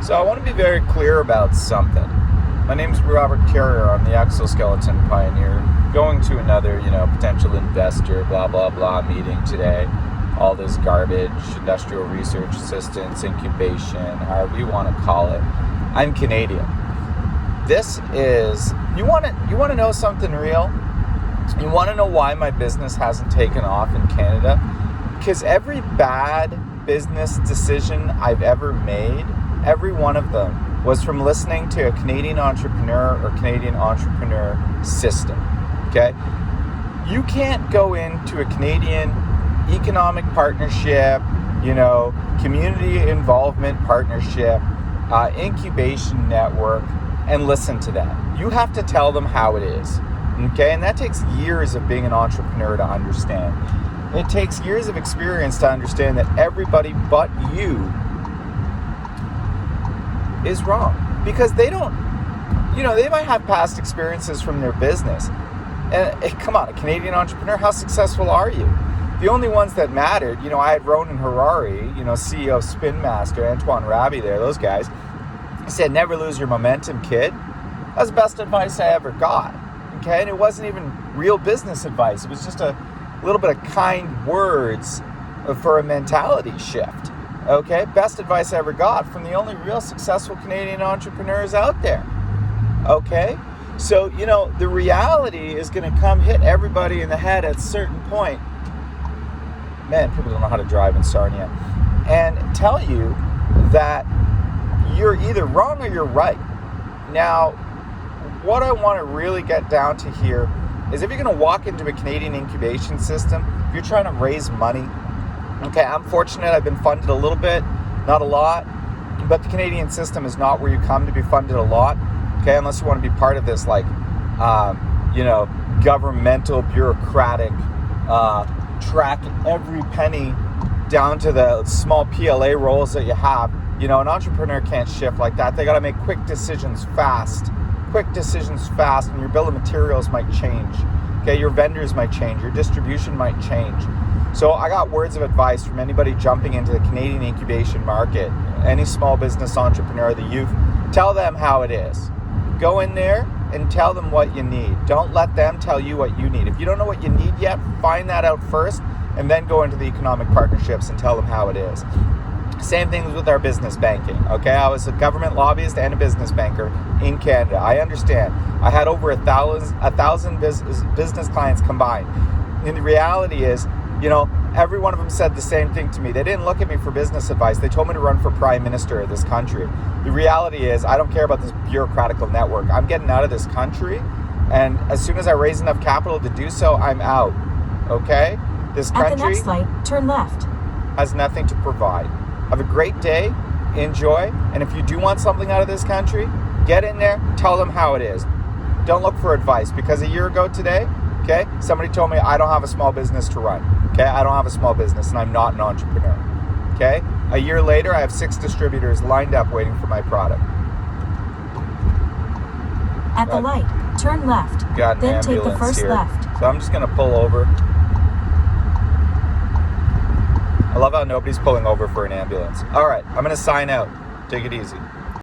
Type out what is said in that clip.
So I want to be very clear about something. My name is Robert Carrier. I'm the exoskeleton pioneer. Going to another, potential investor, blah, blah, blah meeting today. All this garbage, industrial research assistance, incubation, however you want to call it. I'm Canadian. This is, you want to know something real? You want to know why my business hasn't taken off in Canada? Because every bad business decision I've ever made, every one of them was from listening to a Canadian entrepreneur or Canadian entrepreneur system, okay? You can't go into a Canadian economic partnership, community involvement partnership, incubation network, and listen to them. You have to tell them how it is, okay? And that takes years of being an entrepreneur to understand. It takes years of experience to understand that everybody but you is wrong, because they don't, they might have past experiences from their business. And come on, a Canadian entrepreneur, how successful are you? The only ones that mattered, I had Ronan Harari, CEO of Spin Master, Antoine Raby there, those guys. He said, never lose your momentum, kid. That's the best advice I ever got, okay? And it wasn't even real business advice. It was just a little bit of kind words for a mentality shift. Okay, best advice I ever got from the only real successful Canadian entrepreneurs out there. Okay, so, the reality is going to come hit everybody in the head at a certain point. Man, people don't know how to drive in Sarnia. And tell you that you're either wrong or you're right. Now, what I want to really get down to here is if you're going to walk into a Canadian incubation system, if you're trying to raise money, okay, I'm fortunate. I've been funded a little bit, not a lot, but the Canadian system is not where you come to be funded a lot, okay, unless you want to be part of this, governmental, bureaucratic, track every penny down to the small PLA rolls that you have. An entrepreneur can't shift like that. They got to make quick decisions fast, and your bill of materials might change. Okay, your vendors might change, your distribution might change. So I got words of advice from anybody jumping into the Canadian incubation market, any small business entrepreneur, the youth. Tell them how it is. Go in there and tell them what you need. Don't let them tell you what you need. If you don't know what you need yet, find that out first and then go into the economic partnerships and tell them how it is. Same thing with our business banking, okay? I was a government lobbyist and a business banker in Canada. I understand. I had over 1,000 business clients combined. And the reality is, every one of them said the same thing to me. They didn't look at me for business advice. They told me to run for prime minister of this country. The reality is, I don't care about this bureaucratical network. I'm getting out of this country, and as soon as I raise enough capital to do so, I'm out, okay? This country, at the next light, turn left, has nothing to provide. Have a great day, enjoy, and if you do want something out of this country, get in there, tell them how it is. Don't look for advice, because a year ago today, okay, somebody told me I don't have a small business to run. Okay, I don't have a small business and I'm not an entrepreneur. Okay, a year later, I have 6 distributors lined up waiting for my product. At the light, turn left, then take the first left. So I'm just going to pull over. I love how nobody's pulling over for an ambulance. All right, I'm going to sign out. Take it easy.